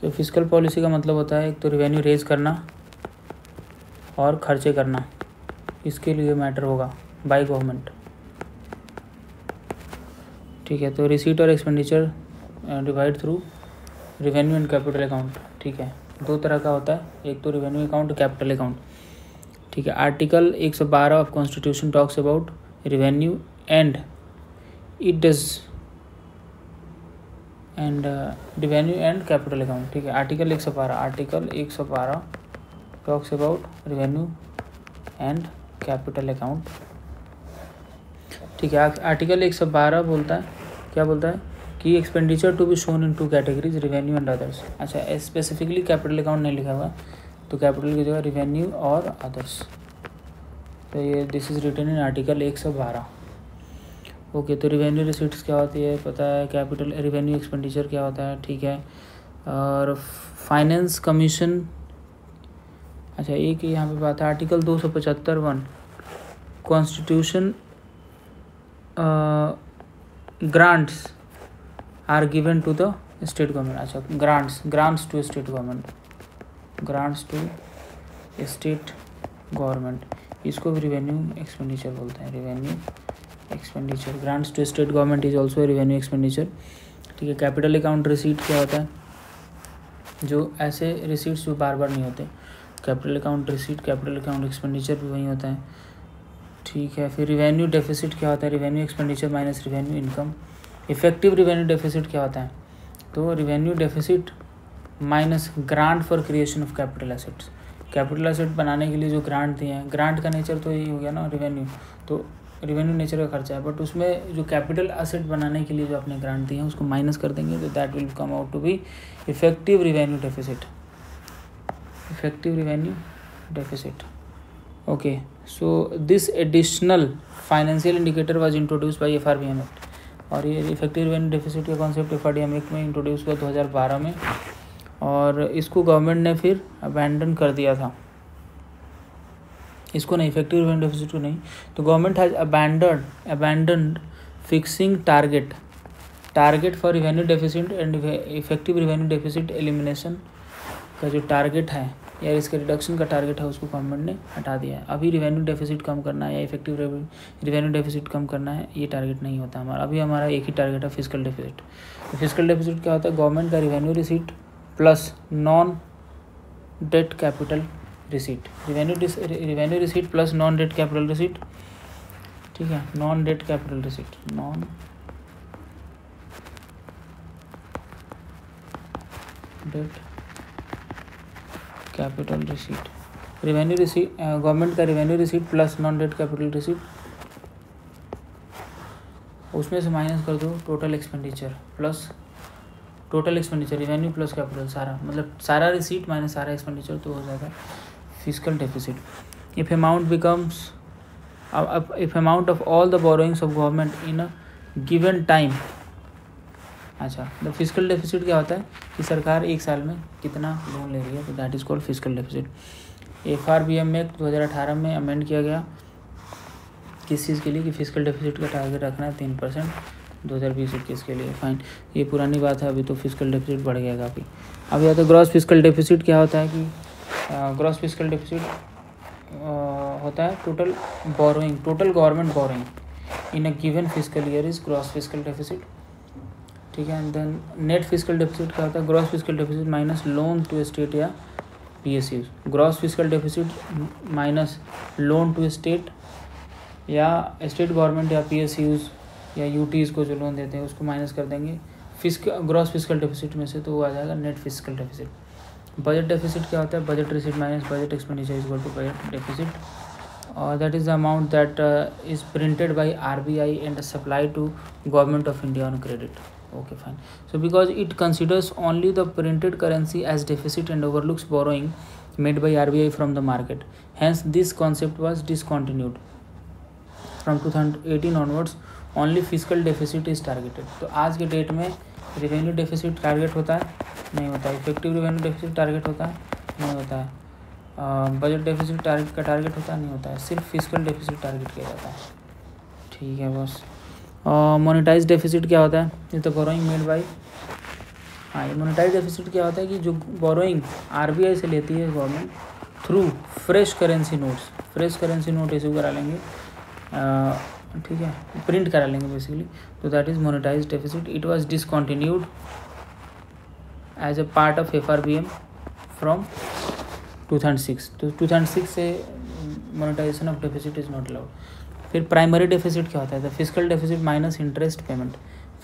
तो fiscal policy का मतलब होता है एक तो रिवेन्यू रेज करना और खर्चे करना, इसके लिए मैटर होगा बाय गवर्नमेंट। ठीक है, तो रिसीट और expenditure divide through revenue and capital account. ठीक है, दो तरह का होता है, एक तो रिवेन्यू अकाउंट, कैपिटल अकाउंट। ठीक है, article 112 of constitution talks about revenue and it does and revenue and capital account. ठीक है, article 112 talks about revenue and capital account. ठीक है, आर्टिकल 112 बोलता है, क्या बोलता है कि expenditure to be shown in 2 categories, revenue and others. अच्छा, स्पेसिफिकली कैपिटल अकाउंट नहीं लिखा हुआ, तो कैपिटल की जगह रिवेन्यू और अदर्स। तो ये this is written in article 112। Okay, तो रिवेन्यू रिसीट्स क्या होती है पता है, कैपिटल रिवेन्यू एक्सपेंडिचर क्या होता है। ठीक है, और फाइनेंस कमीशन। अच्छा, एक यहाँ पे बात है, article 275(1) constitution grants are given to the state government. अच्छा, grants to state government, grants to state government, इसको भी रिवेन्यू एक्सपेंडिचर बोलते हैं, revenue expenditure. Grants to state government is also revenue expenditure. ठीक है, कैपिटल अकाउंट रिसीट क्या होता है, जो ऐसे रिसीट्स जो बार बार नहीं होते। Capital account receipt, capital account expenditure भी वही होता है। ठीक है, फिर रिवेन्यू डेफिसिट क्या होता है, revenue expenditure minus revenue income. Effective revenue deficit क्या होता है, तो revenue deficit minus grant for creation of capital assets. Capital asset बनाने के लिए जो ग्रांट दिए हैं, ग्रांट का नेचर तो यही हो गया ना रिवेन्यू, तो रिवेन्यू नेचर का खर्चा है, बट उसमें जो कैपिटल एसेट बनाने के लिए जो आपने ग्रांट दिए हैं उसको माइनस कर देंगे, तो that will come out to be effective revenue deficit, effective revenue deficit. Okay, so this additional financial indicator was introduce by FRBM act, और ये इफेक्टिव रिवेन्यू डेफिसिट का कॉन्सेप्ट FRBM एक्ट में इंट्रोड्यूस हुआ 2012 में, और इसको गवर्नमेंट ने फिर अबैंडन कर दिया था, इसको नहीं, इफेक्टिव रिवेन्यू डेफिसिट को नहीं। तो government has abandoned fixing target for revenue deficit and effective revenue deficit elimination का जो टारगेट है या इसके रिडक्शन का टारगेट है उसको गवर्नमेंट ने हटा दिया है। अभी रिवेन्यू डेफिसिट कम करना है या इफेक्टिव रिवेन्यू डेफिसिट कम करना है, ये टारगेट नहीं होता हमारा। अभी हमारा एक ही टारगेट है, फिस्कल डेफिसिट। तो फिस्कल डेफिसिट क्या होता है, गवर्नमेंट का revenue receipt plus non debt capital receipt, revenue receipt plus non debt capital receipt. ठीक है, non debt capital receipt, non debt capital receipt, revenue receipt, government का revenue receipt plus non debt capital receipt, उसमें से minus कर दो total expenditure plus total expenditure, revenue plus capital, सारा मतलब सारा रिसीट माइनस सारा एक्सपेंडिचर, तो हो जाएगा fiscal deficit. If amount of all the borrowings of government in a given time. अच्छा, द फिस्कल डेफिसिट क्या होता है कि सरकार एक साल में कितना लोन ले रही है, तो that is called fiscal deficit. FRBM act 2018 में अमेंड किया गया, किस चीज़ के लिए, कि फिस्कल डेफिसिट का टारगेट रखना है 3% 2020-21 के लिए। फाइन, ये पुरानी बात है, अभी तो फिस्कल डेफिसिट बढ़ गया काफ़ी। अभी आता है ग्रॉस फिस्कल डेफिसिट। क्या होता है कि ग्रॉस फिस्कल डेफिसिट होता है total borrowing, total government borrowing in a given fiscal year is gross fiscal deficit. ठीक है, and then net fiscal deficit क्या होता है, gross fiscal deficit minus loan to state या PSUs। Gross fiscal deficit minus loan to state या state government या PSUs या UTs को जो लोन देते हैं उसको माइनस कर देंगे ग्रॉस फिस्कल डेफिसिट में से, तो वो आ जाएगा net fiscal deficit. Budget deficit क्या होता है, budget receipt minus budget expenditure is equal to budget deficit, और that is the amount that is printed by RBI and supply to government of India on credit. Okay, fine. So because it considers only the printed currency as deficit and overlooks borrowing made by RBI from the market, hence this concept was discontinued. From 2018 onwards only fiscal deficit is targeted. तो आज के date में revenue deficit target होता है, नहीं होता है। Effective revenue deficit target होता है, नहीं होता है। बजट डेफिसिट टारगेट का टारगेट होता है, नहीं होता है। सिर्फ फिस्कल डेफिसिट टारगेट किया जाता है। ठीक है, बस। मोनेटाइज डेफिसिट क्या होता है, ये तो बोरोइंग मेड बाय हाँ, ये मोनेटाइज डेफिसिट क्या होता है कि जो बोरोइंग आरबीआई से लेती है government through fresh currency note issue करा लेंगे, ठीक है, प्रिंट करा लेंगे बेसिकली, तो that is monetize deficit. It was discontinued as a part of FRBM from 2006. तो 2006 से monetization of deficit is not allowed. फिर प्राइमरी डेफिसिट क्या होता है? The physical deficit minus interest payment.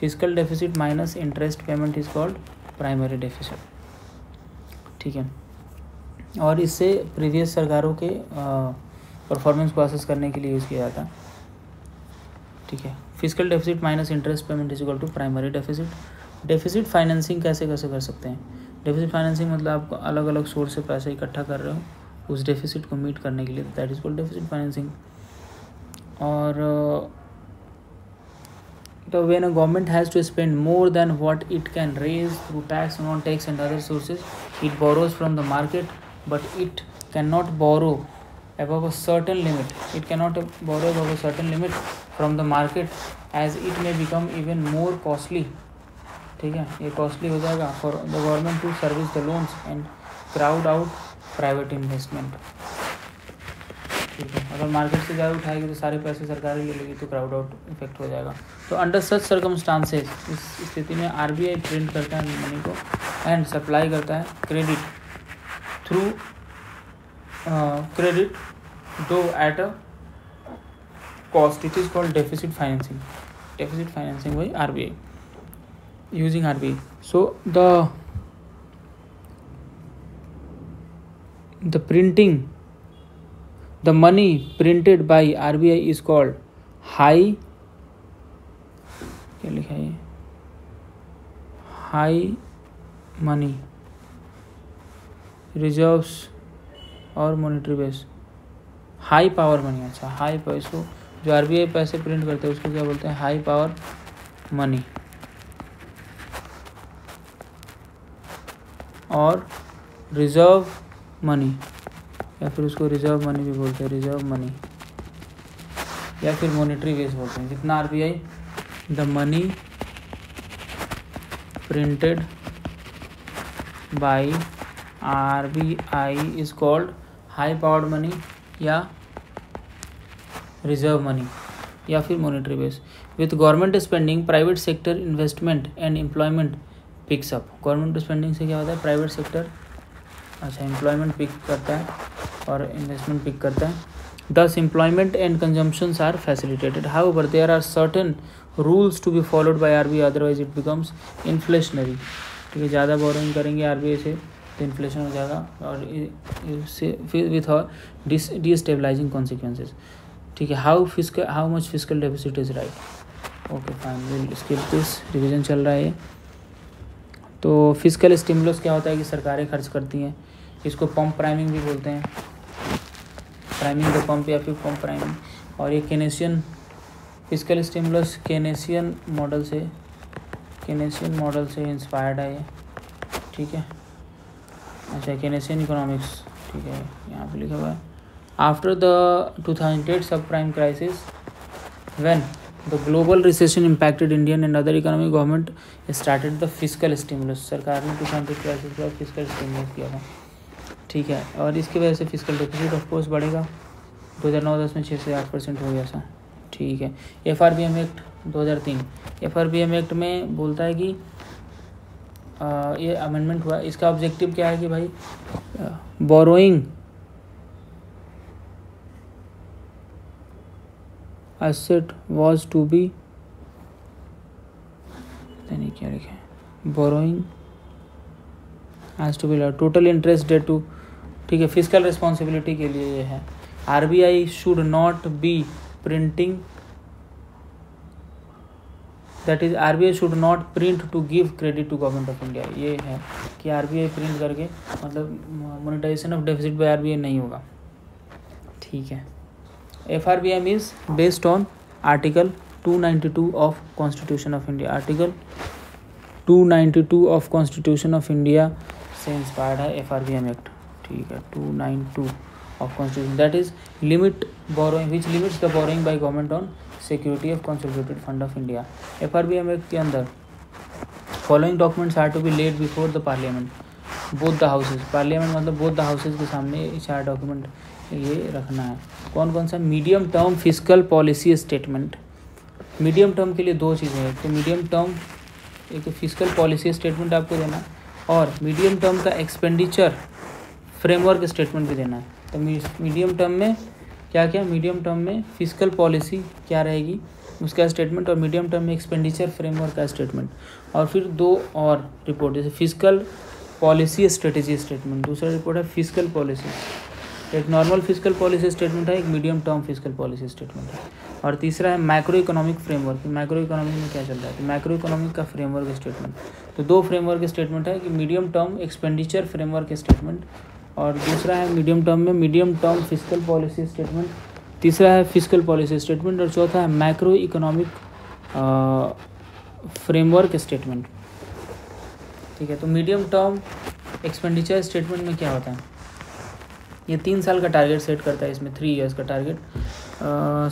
Physical deficit minus interest payment is called primary deficit. ठीक है, और इससे प्रीवियस सरकारों के परफॉर्मेंस को असेस करने के लिए यूज़ किया जाता है. ठीक है, physical deficit minus interest payment is equal to primary deficit. Deficit financing कैसे कर सकते हैं? डेफिसिट फाइनेंसिंग मतलब आप अलग अलग सोर्स से पैसे इकट्ठा कर रहे हो उस डेफिसिट को मीट करने के लिए, that is called deficit financing. और तो when a government has to spend more than what it can raise through tax, non-tax and other sources, it borrows from the market, but it cannot borrow above a certain limit. It cannot borrow above a certain limit from the market as it may become even more costly. ठीक है, ये costly हो जाएगा for the government to service the loans and crowd out private investment. ठीक है, अगर market से ज़्यादा उठाएगी तो सारे पैसे सरकार ही ले लेगी, तो क्राउड आउट इफेक्ट हो जाएगा. तो अंडर सच सर्कमस्टांसेस, इस स्थिति में आरबीआई प्रिंट करता है मनी को एंड सप्लाई करता है क्रेडिट थ्रू क्रेडिट दो at a cost. It is called deficit financing. Deficit financing by RBI using RBI. So the printing the money printed by RBI is called high, क्या लिखा है, high money reserves और monetary base, high power money. अच्छा, high power, इसको जो RBI पैसे print करते हैं उसको क्या बोलते हैं? High power money. और रिजर्व मनी, या फिर उसको रिजर्व मनी भी बोलते हैं, रिजर्व मनी, या फिर मॉनेटरी बेस बोलते हैं. जितना RBI the money printed by RBI is called high powered money या रिजर्व मनी या फिर monetary base. With government spending private sector investment and employment picks up. Government spending से क्या होता है? प्राइवेट सेक्टर एम्प्लॉयमेंट पिक करता है और इन्वेस्टमेंट पिक करता है. Thus employment and consumptions are facilitated. However, there are certain rules to be followed by RBI, otherwise it becomes inflationary. ठीक है, ज़्यादा बोरोइंग करेंगे आरबीआई से तो इन्फ्लेशन हो जाएगा और इससे विथ डिस्टेबलाइजिंग कॉन्सिक्वेंसेज. ठीक है, how much physical deficit is right. Okay fine, will skip this, revision चल रहा है. तो फिजिकल स्टिमुलस क्या होता है कि सरकारें खर्च करती हैं, इसको पंप प्राइमिंग भी बोलते हैं, प्राइमिंग द पंप या फिर पंप प्राइमिंग. और ये केनेशियन फिजिकल स्टिमुलस केनेशियन मॉडल से इंस्पायर्ड है ये. ठीक है, अच्छा, केनेशियन इकोनॉमिक्स. ठीक है, यहाँ पे लिखा हुआ है आफ्टर द 2008 सब prime crisis when the global recession impacted Indian and other economy, government started the physical stimulus. सरकार ने 2008 क्राइसिस के बाद फिजिकल स्टिमुलस किया था. ठीक है, और इसकी वजह से फिजिकल डेफिसिट ऑफ कोर्स बढ़ेगा. 2009-10 में 6 से 8% हो गया था. ठीक है, FRBM एक्ट 2003. FRBM एक्ट में बोलता है कि ये अमेंडमेंट हुआ, इसका ऑब्जेक्टिव क्या है कि भाई borrowing asset was to be, नहीं क्या लिखा है, borrowing has to be total interest debt to. ठीक है, फिजिकल रिस्पॉन्सिबिलिटी के लिए ये है. RBI should not be printing, that is RBI should not print to give credit to government of India. ये है कि आरबीआई प्रिंट करके मतलब monetization of deficit by RBI नहीं होगा. ठीक है, FRBM is based on article 292 of constitution of India. Article 292 of constitution of India से इंस्पायर्ड है FRBM एक्ट. ठीक है, 292 of constitution, that is limit borrowing which limits the borrowing by government on security of consolidated fund of India. FRBM act के अंदर following documents are to be laid before the parliament both the houses, parliament मतलब both the houses के सामने ये 4 document ये रखना है। कौन कौन सा? Medium term physical policy statement, medium term के लिए 2 चीज़ें हैं, तो मीडियम टर्म एक तो फिजिकल पॉलिसी स्टेटमेंट आपको देना और मीडियम टर्म का एक्सपेंडिचर फ्रेमवर्क स्टेटमेंट भी देना है। तो मीडियम टर्म में क्या क्या? मीडियम टर्म में फिजिकल पॉलिसी क्या रहेगी उसका स्टेटमेंट और मीडियम टर्म में एक्सपेंडिचर फ्रेमवर्क का स्टेटमेंट, और फिर 2 और रिपोर्ट, जैसे फिजिकल पॉलिसी स्ट्रेटेजी स्टेटमेंट, दूसरा रिपोर्ट है फिजिकल पॉलिसी, एक नॉर्मल फिजिकल पॉलिसी स्टेटमेंट है, एक medium term physical policy statement है, और तीसरा है macro economic framework, macro economic में क्या चल रहा है, तो मैक्रो इकोनॉमिक का फ्रेमवर्क स्टेटमेंट। तो 2 फ्रेमवर्क स्टेटमेंट है कि medium term expenditure framework statement और दूसरा है मीडियम टर्म में medium term physical policy statement, तीसरा है फिजिकल पॉलिसी स्टेटमेंट और चौथा है मैक्रो इकोनॉमिक फ्रेमवर्क स्टेटमेंट। ठीक है, तो मीडियम टर्म एक्सपेंडिचर स्टेटमेंट में क्या होता है? ये 3 साल का टारगेट सेट करता है, इसमें 3 ईयर्स का टारगेट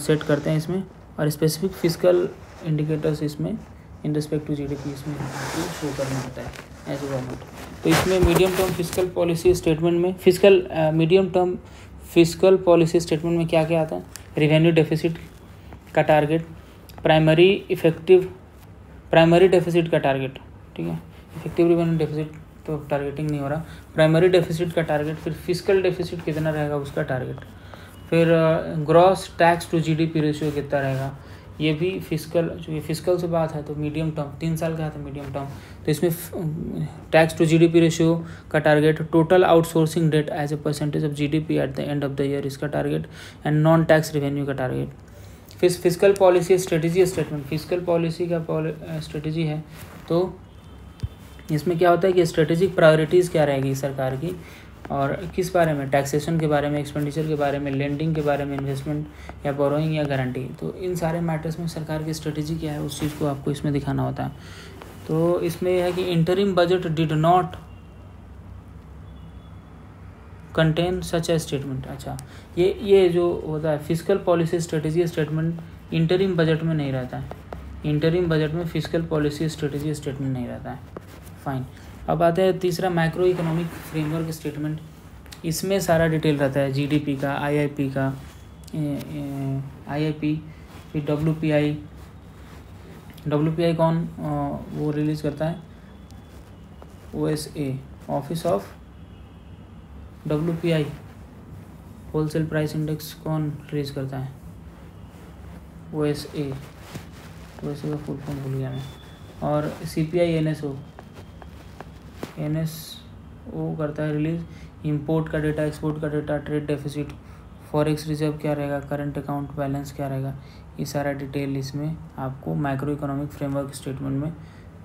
सेट करते हैं इसमें, और स्पेसिफिक फिजिकल इंडिकेटर्स इसमें इन रिस्पेक्ट टू जीडीपी इसमें शो करना होता है एज गवर्नमेंट। तो इसमें medium term physical policy statement में medium term physical policy statement में क्या क्या आता है? रेवेन्यू डेफिसिट का टारगेट, प्राइमरी डेफिसिट का टारगेट, ठीक है, इफेक्टिव रेवेन्यू डेफिसिट तो टारगेटिंग नहीं हो रहा, प्राइमरी डेफिसिट का टारगेट, फिर फिजिकल डेफिसिट कितना रहेगा उसका टारगेट, फिर gross tax to GDP ratio कितना रहेगा, ये भी फिजिकल, चूँकि फिजिकल से बात है तो मीडियम टर्म 3 साल का है तो मीडियम टर्म, तो इसमें टैक्स टू जीडीपी रेशियो का target, total outsourcing debt as a percentage of GDP at the end of the year इसका target, and non tax revenue का टारगेट। फिर physical policy strategy statement, physical policy का strategy है तो इसमें क्या होता है कि स्ट्रेटेजिक प्रायोरिटीज़ क्या रहेगी सरकार की और किस बारे में, टैक्सेशन के बारे में, एक्सपेंडिचर के बारे में, लेंडिंग के बारे में, इन्वेस्टमेंट या बोरोइंग या गारंटी, तो इन सारे मैटर्स में सरकार की स्ट्रेटेजी क्या है उस चीज़ को आपको इसमें दिखाना होता है। तो इसमें यह है कि interim budget did not contain such A statement. अच्छा, ये जो होता है physical policy strategy statement interim budget में नहीं रहता है, इंटरिम बजट में फिजिकल पॉलिसी स्ट्रेटेजी स्टेटमेंट नहीं रहता है। फाइन, अब आते हैं तीसरा मैक्रो इकोनॉमिक फ्रेमवर्क स्टेटमेंट, इसमें सारा डिटेल रहता है जीडीपी का, आईआईपी का, आईआईपी, फिर डब्ल्यूपीआई कौन वो रिलीज़ करता है, OSA, office of WPI, wholesale price index कौन रिलीज़ करता है, ओएसए, ओएसए का फुल फॉर्म भूल गया मैं, और सीपीआई एनएसओ करता है रिलीज, इंपोर्ट का डेटा, एक्सपोर्ट का data, trade deficit, forex reserve क्या रहेगा, करंट अकाउंट बैलेंस क्या रहेगा, ये सारा डिटेल इसमें आपको मैक्रो इकोनॉमिक फ्रेमवर्क स्टेटमेंट में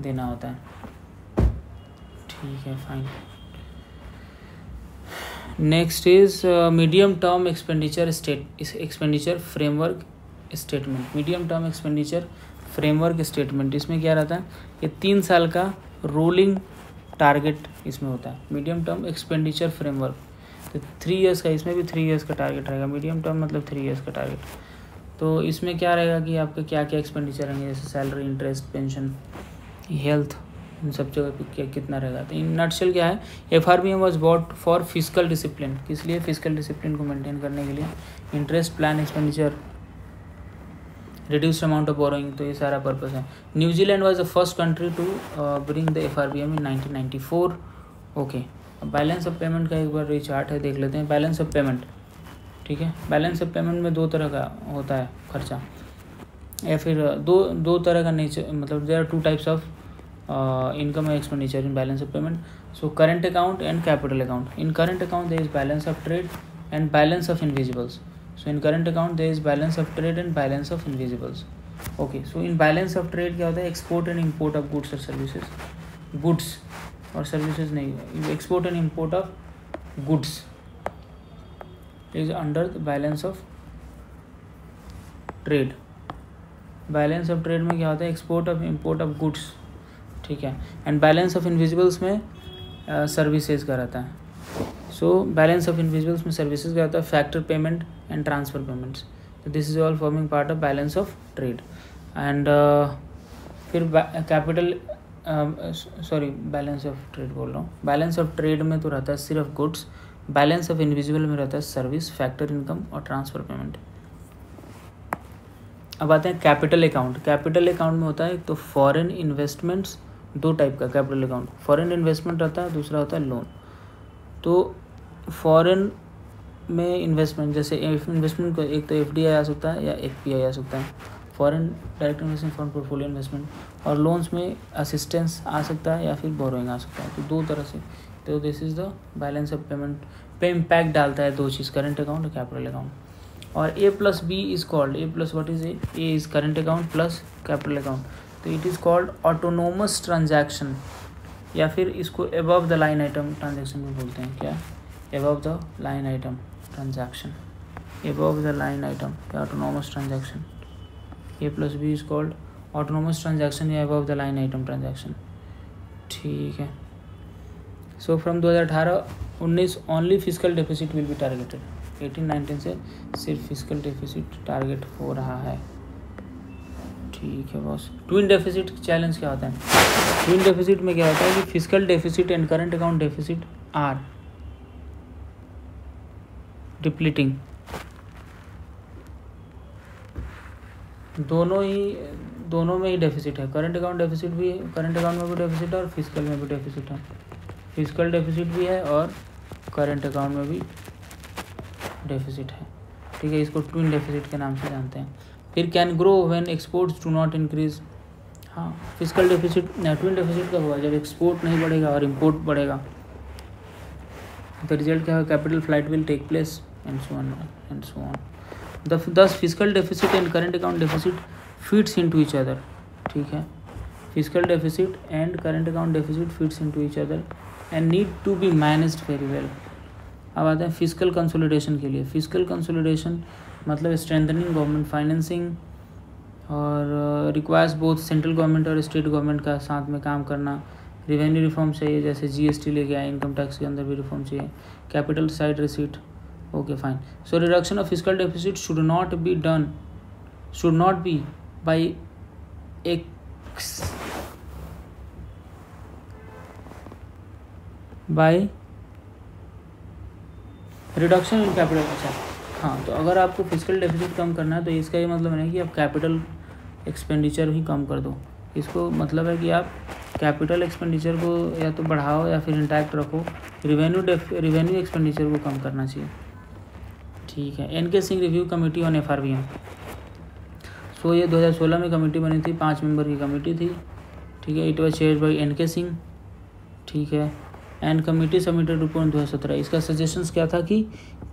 देना होता है। ठीक है, fine. Next is medium term expenditure framework statement, medium term expenditure framework statement, इसमें क्या रहता है, ये 3 साल का रोलिंग टारगेट इसमें होता है, मीडियम टर्म एक्सपेंडिचर फ्रेमवर्क, तो 3 ईयर्स का, इसमें भी 3 ईयर्स का टारगेट रहेगा, मीडियम टर्म मतलब 3 ईयर्स का टारगेट। तो इसमें क्या रहेगा कि आपके क्या क्या एक्सपेंडिचर रहेंगे, जैसे सैलरी, इंटरेस्ट, पेंशन, हेल्थ, इन सब जगह पे क्या कितना रहेगा। तो इन नटशेल क्या है, FRBM was brought for physical discipline, किस लिए, फिजिकल डिसिप्लिन को मेंटेन करने के लिए, interest, plan expenditure, reduced amount of borrowing, तो ये सारा पर्पस है। New Zealand was the first country to bring the FRBM in 1994। Okay, अब बैलेंस ऑफ पेमेंट का एक बार ये चार्ट है, देख लेते हैं। बैलेंस ऑफ पेमेंट, ठीक है, बैलेंस ऑफ पेमेंट में 2 तरह का होता है खर्चा, या फिर दो तरह का नेचर, मतलब there are 2 types of income and expenditure in balance of payment. So current account and capital account. In current account there is balance of trade and balance of invisibles. So in current account there is balance of trade and balance of invisibles. Okay, so in balance of trade क्या होता है, export and import of goods or services, goods और services नहीं, export and import of goods is under the balance of trade. balance of trade में क्या होता है, export of import of goods, ठीक है, एंड बैलेंस ऑफ इनविजिबल्स में services का रहता है। सो बैलेंस ऑफ इनविजिबल्स में सर्विसेज का रहता है, factor payment and transfer payments, तो this is all forming part of balance of trade. And फिर capital sorry balance of trade बोल रहा हूँ। बैलेंस ऑफ ट्रेड में तो रहता है सिर्फ गुड्स, बैलेंस ऑफ इनविजिबल में रहता है सर्विस, फैक्टर इनकम और ट्रांसफर पेमेंट। अब आते हैं कैपिटल अकाउंट। कैपिटल अकाउंट में होता है एक तो फॉरेन इन्वेस्टमेंट्स, दो टाइप का कैपिटल अकाउंट, फॉरेन इन्वेस्टमेंट रहता है, दूसरा होता है लोन। तो फॉरेन में इन्वेस्टमेंट, जैसे इन्वेस्टमेंट को एक तो FDI आ सकता है या FPI आ सकता है, foreign direct investment for portfolio investment, और लोन्स में असिस्टेंस आ सकता है या फिर बोरोइंग आ सकता है। तो दो तरह से, तो this is the balance of payment पे इम्पैक्ट डालता है दो चीज़, करंट अकाउंट और कैपिटल अकाउंट। और A+B is called, A plus what is A is current account plus capital account, तो it is called autonomous transaction, या फिर इसको above the line item transaction भी बोलते हैं। क्या? Above the line item transaction, above the line item या autonomous transaction. A+B is called autonomous transaction या above the line item transaction. ठीक है। So from 2018-19 only physical deficit will be targeted. 18-19 से सिर्फ फिजिकल डेफिसिट टारगेट हो रहा है। ठीक है बॉस। ट्विन डेफिसिट चैलेंज क्या होता है? ट्विन डेफिसिट में क्या होता है कि physical deficit and current account deficit are depleting, दोनों में ही डेफिसिट है। करंट अकाउंट डेफिसिट भी, करंट अकाउंट में भी डेफिसिट है और फिजिकल में भी डेफिसिट है। फिजिकल डेफिसिट भी है और करंट अकाउंट में भी डेफिसिट है। ठीक है, इसको ट्विन डेफिसिट के नाम से जानते हैं। फिर can grow when exports do not increase. हाँ, फिजिकल डेफिसिट, ट्विन डेफिसिट कब हुआ? जब एक्सपोर्ट नहीं बढ़ेगा और इम्पोर्ट बढ़ेगा। द रिजल्ट क्या है? Capital flight will take place and so on and so on. Thus fiscal deficit and current account deficit fits into each other. ठीक है, fiscal deficit and current account deficit fits into each other and need to be managed very well. अब आते हैं physical consolidation के लिए। Physical consolidation मतलब strengthening government financing और requires both central government और स्टेट गवर्नमेंट का साथ में काम करना। रिवेन्यू रिफॉर्म चाहिए, जैसे GST लेके आए, इनकम टैक्स के अंदर भी रिफॉर्म चाहिए। Capital side receipt, okay fine. So reduction of fiscal deficit should not be by reduction in capital. अच्छा हाँ, तो अगर आपको फिजिकल डेफिसिट कम करना है तो इसका ये मतलब नहीं कि आप कैपिटल एक्सपेंडिचर ही कम कर दो। इसको मतलब है कि आप कैपिटल एक्सपेंडिचर को या तो बढ़ाओ या फिर इंटैक्ट रखो। रिवेन्यू एक्सपेंडिचर को कम करना चाहिए। ठीक है। NK Singh review committee on FRBM। सो ये 2016 में कमेटी बनी थी, 5 मेंबर की कमेटी थी। ठीक है, it was chaired by NK Singh. ठीक है, एंड कमेटी सबमिटेड रिपोर्ट 2017। इसका सजेशंस क्या था कि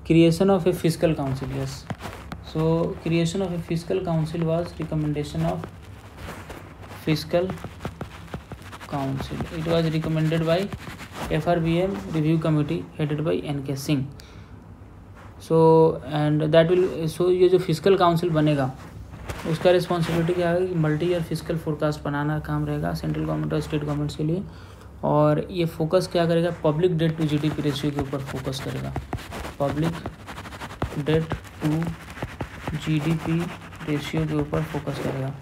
creation of a physical council. Yes, so creation of a physical council was recommendation of physical council. It was recommended by FRBM review committee headed by NK Singh. So and that will, so ये जो physical council बनेगा उसका responsibility क्या है कि multi year physical forecast बनाना काम रहेगा सेंट्रल गवर्नमेंट और स्टेट गवर्नमेंट्स के लिए। और ये फोकस क्या करेगा? Public debt to GDP ratio के ऊपर फोकस करेगा। Public debt to GDP ratio के ऊपर फोकस करेगा।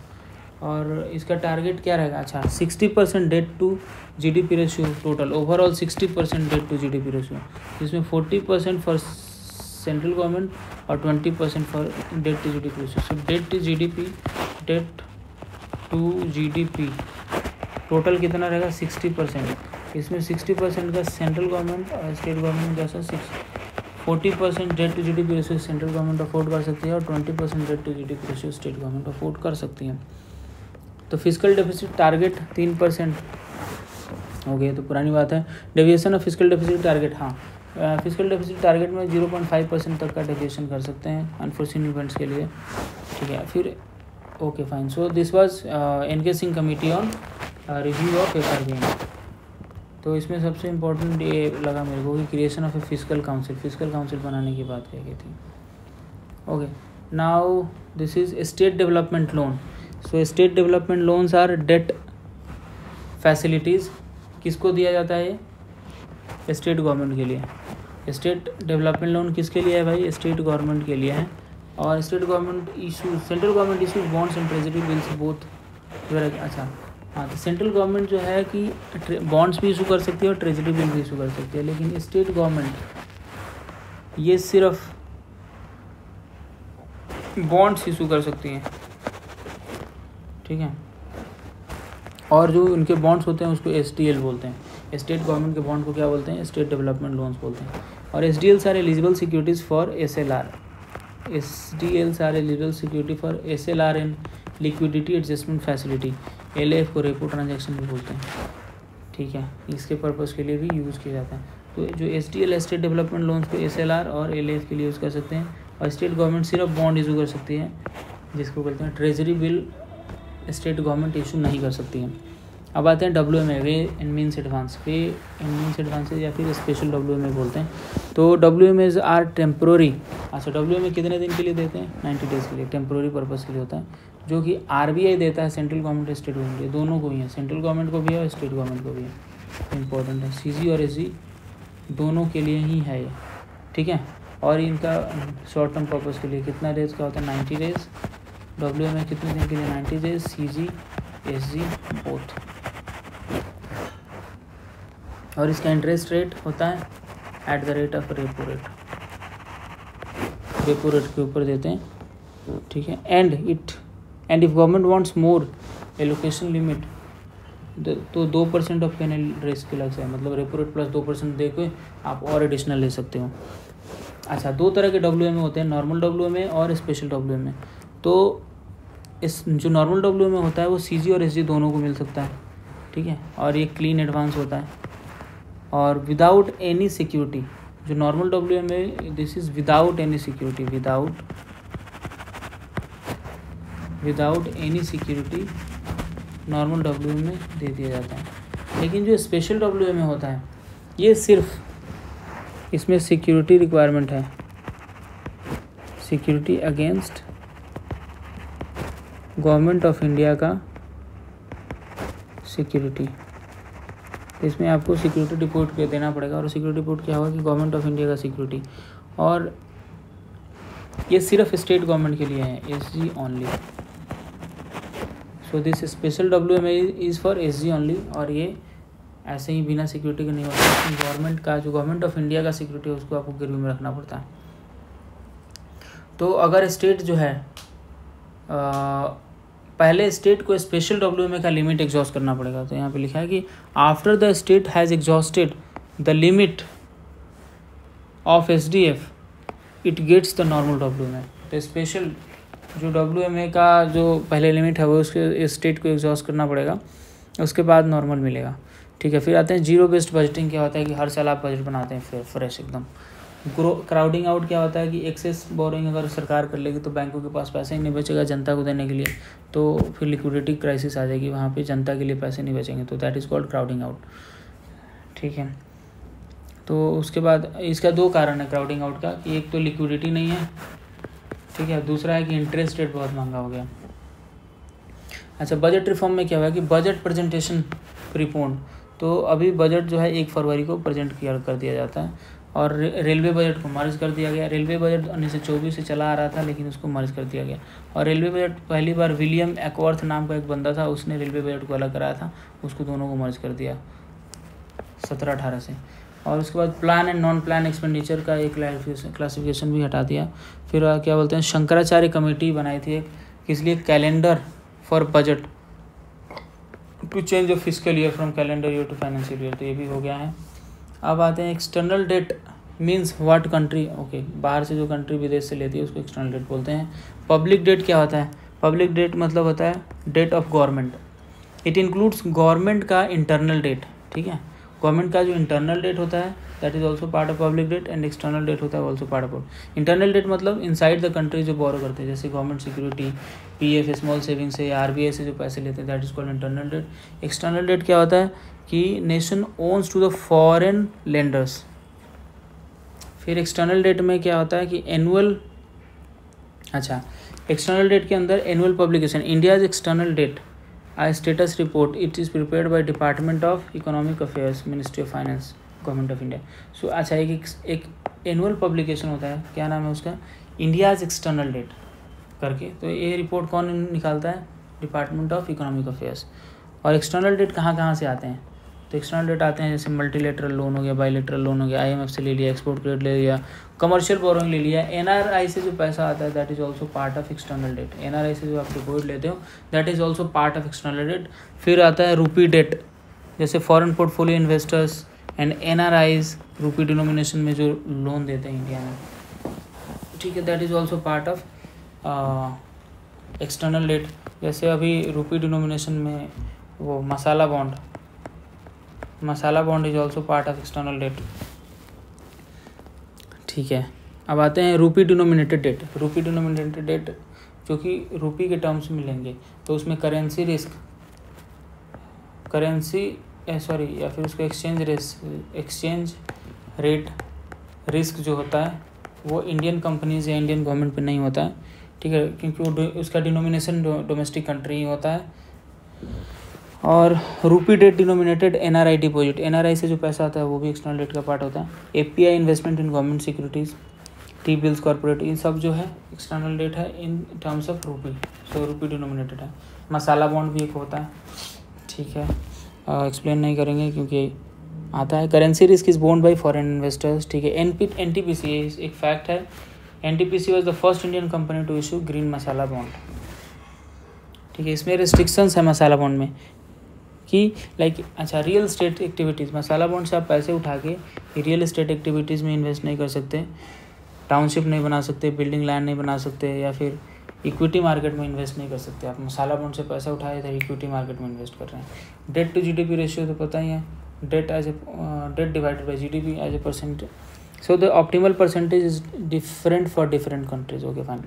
और इसका टारगेट क्या रहेगा? अच्छा, 60% debt to GDP ratio total, overall 60% debt to GDP ratio, जिसमें 40% फॉर सेंट्रल गवर्नमेंट और 20% for debt to GDP ratio. So debt to GDP total कितना रहेगा? 60%। इसमें 60% का सेंट्रल गवर्नमेंट और स्टेट गवर्नमेंट जैसा 40% debt to GDP ratio central government afford कर सकती है और 20% debt to GDP ratio state government afford कर सकती है। तो फिजिकल डेफिसिट टारगेट 3% हो गए, तो पुरानी बात है। Deviation of physical deficit target, हाँ, फिजिकल डेफिसिट टारगेट में 0.5% तक का डेविएशन कर सकते हैं अनफोर्सीन इवेंट्स के लिए। ठीक है, फिर okay fine. So this was NK Singh committee on review of FRBM। तो इसमें सबसे इम्पोर्टेंट ये लगा मेरे को कि creation of a physical council बनाने की बात कही गई थी। Okay, now this is state development loan. So state development loans are debt facilities. किसको दिया जाता है? ये स्टेट गवर्नमेंट के लिए। स्टेट डेवलपमेंट लोन किसके लिए है भाई? स्टेट गवर्नमेंट के लिए है। और state government issues, central government issues bonds and treasury bills both. अच्छा, हाँ, तो सेंट्रल गवर्नमेंट जो है कि बॉन्ड्स भी इशू कर सकती है और ट्रेजरी बिल भी इशू कर सकती है, लेकिन स्टेट गवर्नमेंट ये सिर्फ बॉन्ड्स इशू कर सकती हैं, ठीक है। और जो उनके बॉन्ड्स होते हैं उसको SDL बोलते हैं। स्टेट गवर्नमेंट के बॉन्ड को क्या बोलते हैं? स्टेट डेवलपमेंट लोन्स बोलते हैं। और SDLs are eligible securities for SLR। SDLs are eligible security for SLR in liquidity adjustment facility. LF को रेपो ट्रांजेक्शन भी बोलते हैं, ठीक है। इसके पर्पज़ के लिए भी यूज़ किया जाता है। तो जो SDL स्टेट डेवलपमेंट लोन्स को SLR और LF के लिए यूज़ कर सकते हैं। और स्टेट गवर्नमेंट सिर्फ बॉन्ड इशू कर सकती है, जिसको बोलते हैं treasury bill state government issue नहीं कर सकती है। अब आते हैं WMA, way and means advance. Way and means advances या फिर स्पेशल WMA बोलते हैं। तो WMAs आर टेम्प्रोरी। अच्छा, WMA कितने दिन के लिए देते हैं? 90 डेज़ के लिए, टेम्प्रोरी पर्पज़ के लिए होता है, जो कि RBI देता है सेंट्रल गवर्नमेंट स्टेट गवर्नमेंट, दोनों को ही है, सेंट्रल गवर्नमेंट को भी है और स्टेट गवर्नमेंट को भी है। इंपॉर्टेंट है, CG और SG दोनों के लिए ही है ये, ठीक है। और इनका शॉर्ट टर्म पर्पज़ के लिए कितना डेज का होता है? 90 डेज़। WMA कितने दिन के लिए? 90 डेज। CG SG both. और इसका इंटरेस्ट रेट होता है at the rate of repo rate, repo rate के ऊपर देते हैं, ठीक है। And if government wants more allocation limit तो 2% ऑफ पेनल रिस्क लग जाए, मतलब रेपो रेट प्लस 2% दे के आप और एडिशनल ले सकते हो। अच्छा, दो तरह के WMA होते हैं, नॉर्मल WMA और स्पेशल WMA। तो इस जो नॉर्मल WMA होता है वो CG और SG दोनों को मिल सकता है, ठीक है। और ये क्लीन एडवांस होता है और विदाउट एनी सिक्योरिटी। जो normal WMA this is without any security, without any security normal WMA दे दिया जाता है। लेकिन जो स्पेशल WMA होता है ये सिर्फ इसमें सिक्योरिटी रिक्वायरमेंट है, security against government of India का सिक्योरिटी। इसमें आपको सिक्योरिटी रिपोर्ट पे देना पड़ेगा। और सिक्योरिटी रिपोर्ट क्या होगा कि गवर्नमेंट ऑफ इंडिया का सिक्योरिटी, और ये सिर्फ स्टेट गवर्नमेंट के लिए है, SG only. So this special WMA is for SG only. और ये ऐसे ही बिना सिक्योरिटी के नहीं होता, गवर्नमेंट का जो गवर्नमेंट ऑफ इंडिया का सिक्योरिटी है उसको आपको गिरवी में रखना पड़ता है। तो अगर स्टेट जो है पहले स्टेट को स्पेशल WMA का लिमिट एग्जॉस्ट करना पड़ेगा। तो यहाँ पे लिखा है कि after the state has exhausted the limit of SDF it gets the normal WMA। तो स्पेशल जो WMA का जो पहले लिमिट है वो उसके स्टेट को एग्जॉस्ट करना पड़ेगा, उसके बाद नॉर्मल मिलेगा, ठीक है। फिर आते हैं जीरो बेस्ड बजटिंग। क्या होता है कि हर साल आप बजट बनाते हैं फिर फ्रेश एकदम। क्राउडिंग आउट क्या होता है कि एक्सेस बोरिंग अगर सरकार कर लेगी तो बैंकों के पास पैसे ही नहीं बचेगा जनता को देने के लिए, तो फिर लिक्विडिटी क्राइसिस आ जाएगी, वहाँ पे जनता के लिए पैसे नहीं बचेंगे, तो that is called crowding out, ठीक है। तो उसके बाद इसका दो कारण है क्राउडिंग आउट का, कि एक तो लिक्विडिटी नहीं है, ठीक है, दूसरा है कि इंटरेस्ट रेट बहुत महंगा हो गया। अच्छा, बजट रिफॉर्म में क्या हुआ कि बजट प्रेजेंटेशन प्रीपोन्ड। तो अभी बजट जो है 1 फरवरी को प्रेजेंट कर दिया जाता है। और रेलवे बजट को मर्ज कर दिया गया। रेलवे बजट 1924 से चला आ रहा था, लेकिन उसको मर्ज कर दिया गया। और रेलवे बजट पहली बार विलियम एकवर्थ नाम का एक बंदा था, उसने रेलवे बजट को अलग कराया था, उसको दोनों को मर्ज कर दिया 1718 से। और उसके बाद plan and non plan expenditure का एक क्लासिफिकेशन भी हटा दिया। फिर क्या बोलते हैं, शंकराचार्य कमेटी बनाई थी किस लिए, calendar for budget to change of fiscal year from calendar year to financial year, तो ये भी हो गया है। अब आते हैं external debt means what country, okay, बाहर से जो कंट्री विदेश से लेती है उसको एक्सटर्नल डेट बोलते हैं। पब्लिक डेट क्या होता है, पब्लिक डेट मतलब होता है debt of government. It includes government का इंटरनल डेट, ठीक है, गवर्नमेंट का जो इंटरनल डेट होता है that is also part of public debt, and external debt होता है also part of. Internal debt मतलब इनसाइड द कंट्री जो बोरो करते हैं, जैसे government security, PF small saving से या RBI से जो पैसे लेते हैं, that is called internal debt. External debt क्या होता है कि nation owns to the foreign lenders. फिर एक्सटर्नल डेट में क्या होता है कि एनुअल, अच्छा, एक्सटर्नल डेट के अंदर annual publication, India's external debt I status report, it is prepared by department of economic affairs, ministry of finance, government of India. So अच्छा, एक एनुअल पब्लिकेशन होता है, क्या नाम है उसका, इंडियाज एक्सटर्नल डेट करके। तो ये रिपोर्ट कौन निकालता है, डिपार्टमेंट ऑफ इकोनॉमिक अफेयर्स। और एक्सटर्नल डेट कहाँ कहाँ से आते हैं, तो एक्सटर्नल डेट आते हैं जैसे मल्टीलेटरल लोन हो गया, बाईलेटरल लोन हो गया, IMF से ले लिया, एक्सपोर्ट क्रेडिट ले लिया, कमर्शियल बोरोइंग ले लिया। NRI से जो पैसा आता है that is also part of external debt. NRI से जो आप डिपॉजिट लेते हो that is also part of external debt. फिर आता है रूपी डेट, जैसे foreign portfolio investors and NRIs rupee denomination में जो लोन देते हैं इंडिया में, ठीक है, that is also part of external debt. जैसे अभी रूपी डिनोमिनेशन में वो masala bond is also part of external debt, ठीक है। अब आते हैं rupee denominated debt. Rupee denominated debt जो कि रूपी के टर्म्स में मिलेंगे, तो उसमें करेंसी रिस्क या फिर उसका एक्सचेंज रेट रिस्क जो होता है वो इंडियन कंपनीज या इंडियन गवर्नमेंट पे नहीं होता है, ठीक है, क्योंकि वो उसका डिनोमिनेशन डोमेस्टिक कंट्री ही होता है। और rupee debt denominated NRI deposit, NRI से जो पैसा आता है वो भी एक्सटर्नल डेट का पार्ट होता है। API investment in government securities, T bills corporate, इन सब जो है एक्सटर्नल डेट है इन टर्म्स ऑफ रूपी, सो रूपी डिनोमिनेटेड है। मसाला बॉन्ड भी एक होता है, ठीक है, एक्सप्लेन नहीं करेंगे क्योंकि आता है। करेंसी रिस्क इज़ बोन्ड बाई फॉरेन इन्वेस्टर्स, ठीक है। NTPC एक फैक्ट है, NTPC was the first Indian company to issue green masala bond, ठीक है। इसमें रिस्ट्रिक्शंस है मसाला बॉन्ड में कि अच्छा रियल एस्टेट एक्टिविटीज़, मसाला बॉन्ड से आप पैसे उठा के रियल एस्टेट एक्टिविटीज़ में इन्वेस्ट नहीं कर सकते, टाउनशिप नहीं बना सकते, बिल्डिंग लैंड नहीं बना सकते, या फिर इक्विटी मार्केट में इन्वेस्ट नहीं कर सकते। आप मसाला बॉन्ड से पैसा उठाए थे इक्विटी मार्केट में इन्वेस्ट कर रहे हैं। डेट टू GDP रेशियो तो पता ही है, debt divided by GDP as a percentage, so the optimal percentage is different for different countries. Okay fine.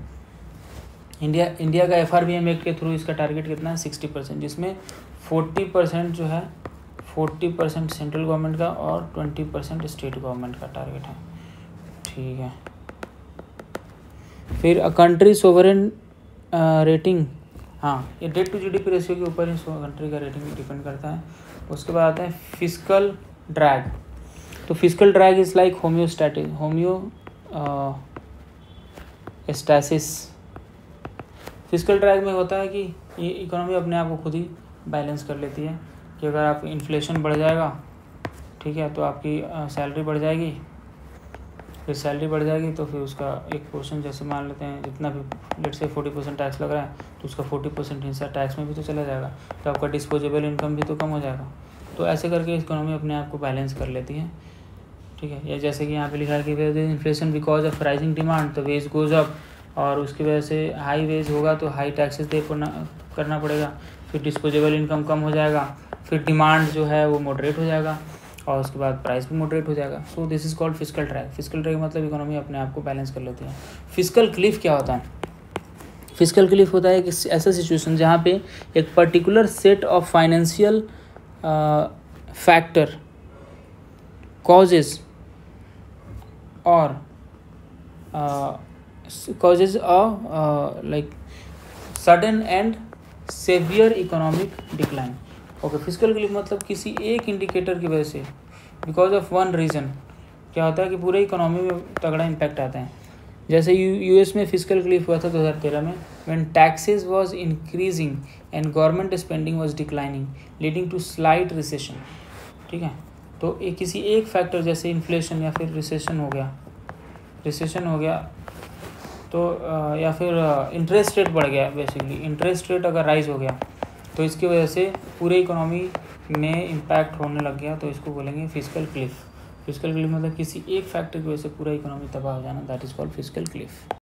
India का FRBM एक्ट के थ्रू इसका टारगेट कितना है 60%, जिसमें 40% जो है 40% सेंट्रल गवर्नमेंट का और 20% स्टेट गवर्नमेंट का टारगेट है, ठीक है। फिर अ कंट्री सोवरेन रेटिंग, हाँ ये डेट टू GDP रेशियो के ऊपर ही कंट्री का रेटिंग डिपेंड करता है। उसके बाद आता है फिस्कल ड्रैग। तो fiscal drag is like homeostasis. Fiscal drag में होता है कि ये इकोनॉमी अपने आप को खुद ही बैलेंस कर लेती है कि अगर आप इन्फ्लेशन बढ़ जाएगा, ठीक है, तो आपकी सैलरी बढ़ जाएगी, फिर सैलरी बढ़ जाएगी तो फिर उसका एक पोर्शन, जैसे मान लेते हैं जितना भी लेट से 40% टैक्स लग रहा है तो उसका 40% हिस्सा टैक्स में भी तो चला जाएगा, तो आपका डिस्पोजेबल इनकम भी तो कम हो जाएगा। तो ऐसे करके इकोनॉमी अपने आप को बैलेंस कर लेती है, ठीक है। या जैसे कि यहाँ पे लिखा है कि inflation because of rising demand तो वेज गोज अप, और उसकी वजह से हाई वेज होगा तो हाई टैक्सेस करना पड़ेगा, फिर डिस्पोजेबल इनकम कम हो जाएगा, फिर डिमांड जो है वो मॉडरेट हो जाएगा, और उसके बाद प्राइस भी मॉडरेट हो जाएगा। So this is called fiscal drag. Fiscal drag मतलब इकोनॉमी अपने आप को बैलेंस कर लेती है। फिस्कल क्लिफ क्या होता है? फिस्कल क्लिफ होता है कि ऐसा सिचुएशन जहाँ पे एक particular set of financial factor causes like sudden and severe economic decline। Okay, fiscal Cliff मतलब किसी एक इंडिकेटर की वजह से बिकॉज ऑफ वन रीज़न क्या होता है कि पूरे इकोनॉमी में तगड़ा इम्पैक्ट आता है। जैसे US में फिस्कल क्लिफ हुआ था 2013 में, when taxes was increasing and government spending was declining leading to slight recession, ठीक है। तो किसी एक फैक्टर जैसे इन्फ्लेशन या फिर रिसेशन हो गया तो या फिर इंटरेस्ट रेट बढ़ गया, बेसिकली इंटरेस्ट रेट अगर राइज हो गया तो इसकी वजह से पूरे इकोनॉमी में इम्पैक्ट होने लग गया, तो इसको बोलेंगे फिस्कल क्लिफ। फिस्कल क्लिफ मतलब किसी एक फैक्टर की वजह से पूरा इकोनॉमी तबाह हो जाना, that is called fiscal Cliff.